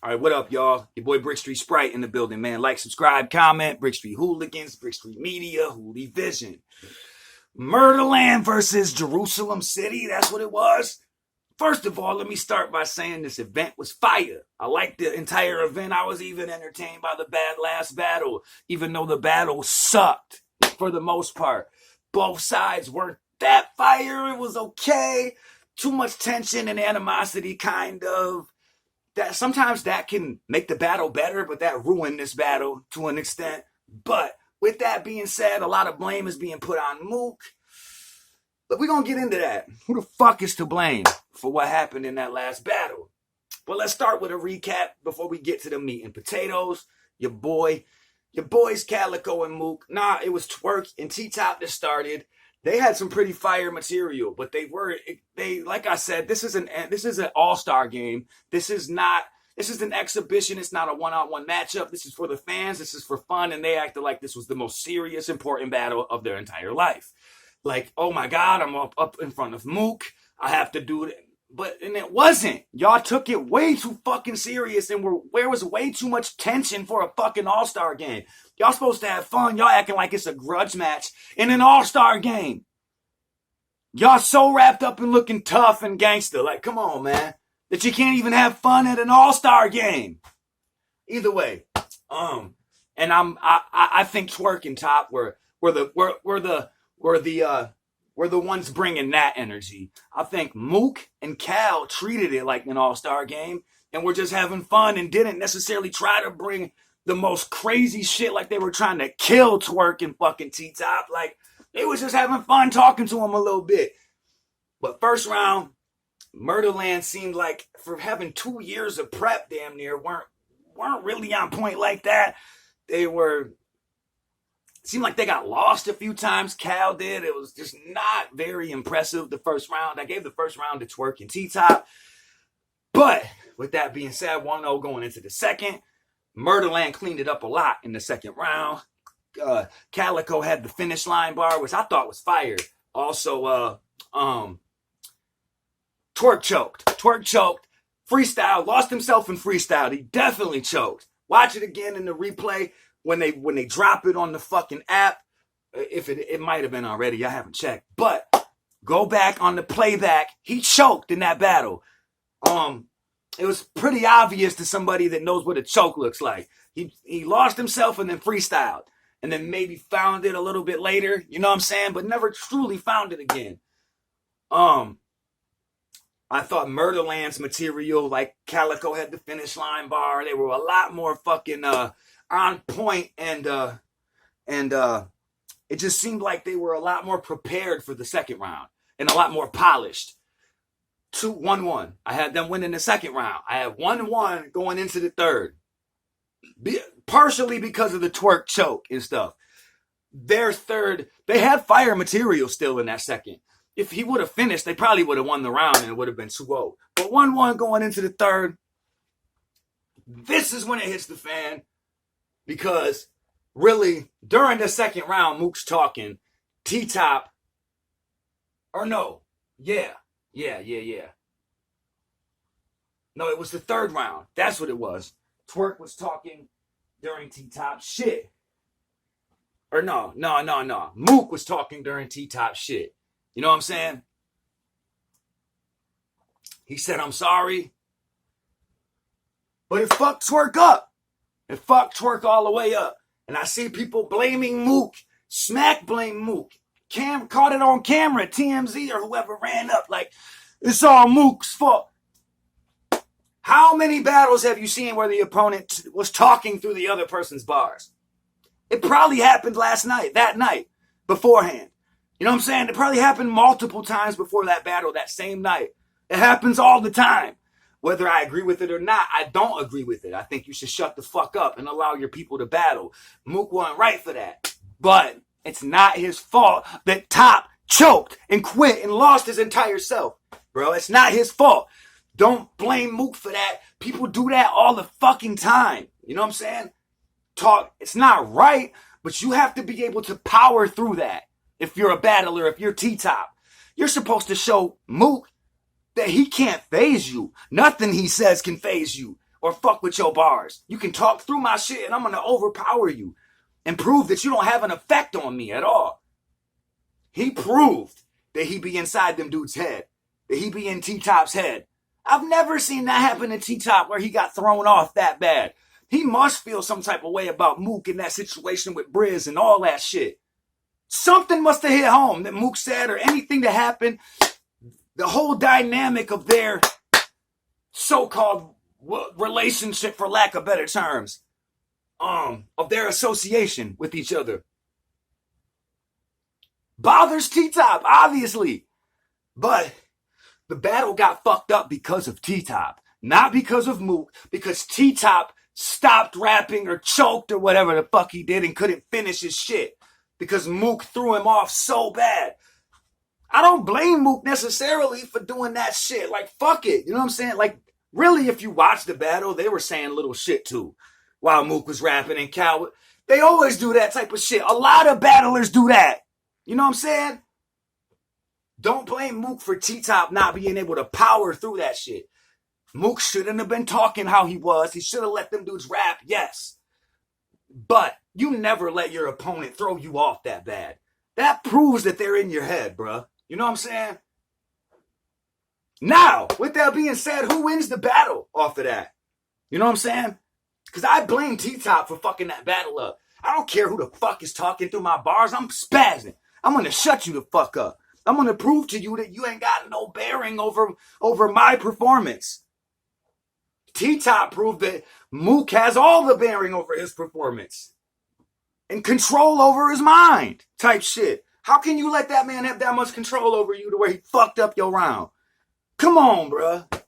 All right, what up, y'all? Your boy Brick Street Sprite in the building, man. Like, subscribe, comment. Brick Street Hooligans, Brick Street Media, Hoolie Vision. Murderland versus Jerusalem City, that's what it was. First of all, let me start by saying this event was fire. I liked the entire event. I was even entertained by the last battle, even though the battle sucked for the most part. Both sides weren't that fire. It was okay. Too much tension and animosity, kind of. That sometimes that can make the battle better, but that ruined this battle to an extent. But with that being said, a lot of blame is being put on Mook. But we're going to get into that. Who the fuck is to blame for what happened in that last battle? Well, let's start with a recap before we get to the meat and potatoes. Your boys Calico and Mook. Nah, it was Twerk and T-Top that started. They had some pretty fire material, but they like I said, this is an all-star game. This is an exhibition. It's not a one-on-one matchup. This is for the fans. This is for fun, and they acted like this was the most serious, important battle of their entire life. Like, oh my God, I'm up in front of Mook. I have to do it. And it wasn't. Y'all took it way too fucking serious, and there was way too much tension for a fucking all-star game. Y'all supposed to have fun. Y'all acting like it's a grudge match in an all-star game. Y'all so wrapped up in looking tough and gangster. Like, come on, man. That you can't even have fun at an all-star game. Either way, and I think Twerk and Top were the ones bringing that energy. I think Mook and Cal treated it like an all-star game and were just having fun and didn't necessarily try to bring the most crazy shit like they were trying to kill Twerk and fucking T-Top. Like, they was just having fun talking to him a little bit. But first round, Murderland seemed like, for having 2 years of prep damn near, weren't really on point like that. Seemed like they got lost a few times. Cal did. It was just not very impressive the first round. I gave the first round to Twerk and T-Top. But with that being said, 1-0 going into the second. Murderland cleaned it up a lot in the second round. Calico had the finish line bar, which I thought was fire. Also, Twerk choked. Freestyle, lost himself in freestyle. He definitely choked. Watch it again in the replay. When they drop it on the fucking app, if it might have been already, I haven't checked. But go back on the playback. He choked in that battle. It was pretty obvious to somebody that knows what a choke looks like. He lost himself and then freestyled, and then maybe found it a little bit later. You know what I'm saying? But never truly found it again. I thought Murderland's material, like Calico had the finish line bar. They were a lot more fucking on point, and it just seemed like they were a lot more prepared for the second round and a lot more polished. 1-1. I had them winning the second round. I had 1-1 going into the third. Partially because of the Twerk choke and stuff. Their third, they had fire material still in that second. If he would have finished, they probably would have won the round and it would have been 2-0. But 1-1 going into the third. This is when it hits the fan. Because, really, during the second round, Mook's talking. T-Top. Or no. Yeah. No, it was the third round. That's what it was. Twerk was talking during T-Top shit. Or no. Mook was talking during T-Top shit. You know what I'm saying? He said, I'm sorry. But it fucked Twerk up. It fucked Twerk all the way up. And I see people blaming Mook. Smack blame Mook. Caught it on camera. TMZ or whoever ran up like, it's all Mook's fault. How many battles have you seen where the opponent was talking through the other person's bars? It probably happened that night, beforehand. You know what I'm saying? It probably happened multiple times before that battle, that same night. It happens all the time. Whether I agree with it or not, I don't agree with it. I think you should shut the fuck up and allow your people to battle. Mook wasn't right for that. But it's not his fault that Top choked and quit and lost his entire self. Bro, it's not his fault. Don't blame Mook for that. People do that all the fucking time. You know what I'm saying? It's not right, but you have to be able to power through that. If you're a battler, if you're T-Top, you're supposed to show Mook that he can't phase you. Nothing he says can phase you. or fuck with your bars. You can talk through my shit and I'm going to overpower you and prove that you don't have an effect on me at all. He proved that he be inside them dude's head, that he be in T-Top's head. I've never seen that happen to T-Top where he got thrown off that bad. He must feel some type of way about Mook in that situation with Briz and all that shit. Something must have hit home that Mook said or anything that happened. The whole dynamic of their so-called relationship, for lack of better terms, of their association with each other, bothers T-Top, obviously. But the battle got fucked up because of T-Top, not because of Mook, because T-Top stopped rapping or choked or whatever the fuck he did and couldn't finish his shit because Mook threw him off so bad. I don't blame Mook necessarily for doing that shit. Like, fuck it. You know what I'm saying? Like, really, if you watch the battle, they were saying little shit too while Mook was rapping and Cal. They always do that type of shit. A lot of battlers do that. You know what I'm saying? Don't blame Mook for T-Top not being able to power through that shit. Mook shouldn't have been talking how he was. He should have let them dudes rap, yes. But you never let your opponent throw you off that bad. That proves that they're in your head, bruh. You know what I'm saying? Now, with that being said, who wins the battle off of that? You know what I'm saying? Because I blame T-Top for fucking that battle up. I don't care who the fuck is talking through my bars. I'm spazzing. I'm going to shut you the fuck up. I'm going to prove to you that you ain't got no bearing over my performance. T-Top proved that Mook has all the bearing over his performance and control over his mind type shit. How can you let that man have that much control over you to where he fucked up your round? Come on, bruh.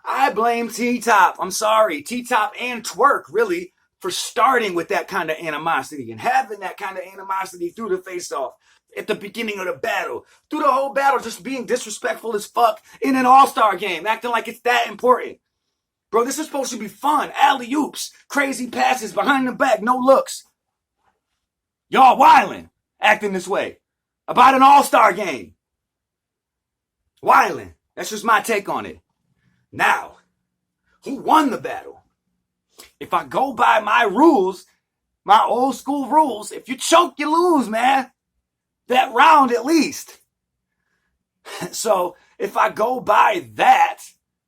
I blame T-Top. I'm sorry. T-Top and Twerk, really, for starting with that kind of animosity and having that kind of animosity through the face-off at the beginning of the battle. Through the whole battle, just being disrespectful as fuck in an all-star game, acting like it's that important. Bro, this is supposed to be fun. Alley-oops, crazy passes, behind the back, no looks. Y'all wildin', acting this way about an all-star game. Wildin'. That's just my take on it. Now, who won the battle? If I go by my rules, my old school rules, if you choke, you lose, man. That round at least. So if I go by that,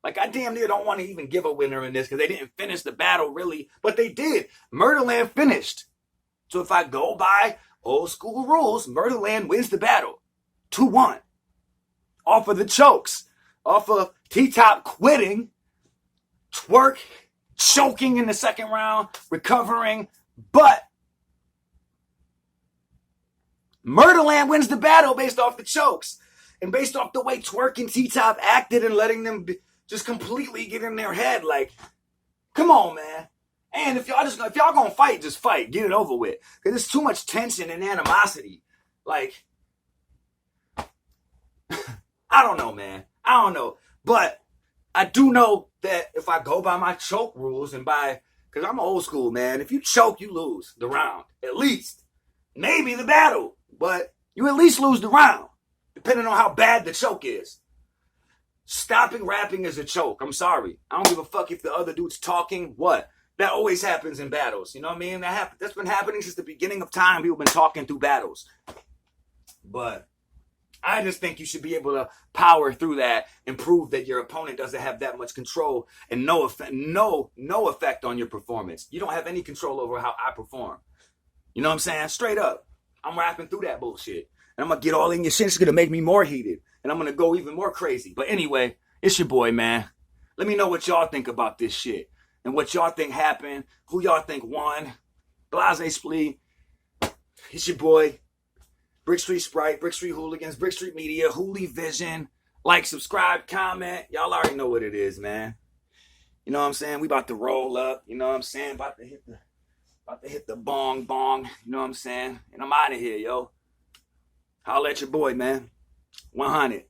like I damn near don't want to even give a winner in this because they didn't finish the battle really, but they did. Murderland finished. So if I go by old school rules, Murderland wins the battle. 2-1. Off of the chokes. Off of T-Top quitting. Twerk choking in the second round. Recovering. But Murderland wins the battle based off the chokes. And based off the way Twerk and T-Top acted and letting them just completely get in their head. Like, come on, man. And if y'all gonna fight, just fight. Get it over with. Because there's too much tension and animosity. Like, I don't know, man. I don't know. But I do know that if I go by my choke rules and because I'm old school, man. If you choke, you lose the round. At least. Maybe the battle. But you at least lose the round. Depending on how bad the choke is. Stopping rapping is a choke. I'm sorry. I don't give a fuck if the other dude's talking. What? That always happens in battles. You know what I mean? That's been happening since the beginning of time. People have been talking through battles. But I just think you should be able to power through that and prove that your opponent doesn't have that much control and no effect on your performance. You don't have any control over how I perform. You know what I'm saying? Straight up. I'm rapping through that bullshit. And I'm going to get all in your shit. It's going to make me more heated. And I'm going to go even more crazy. But anyway, it's your boy, man. Let me know what y'all think about this shit. And what y'all think happened. Who y'all think won. Blase Splee. It's your boy. Brick Street Sprite. Brick Street Hooligans. Brick Street Media. Hooli Vision. Like, subscribe, comment. Y'all already know what it is, man. You know what I'm saying? We about to roll up. You know what I'm saying? About to hit the bong. You know what I'm saying? And I'm out of here, yo. Holla at your boy, man. 100.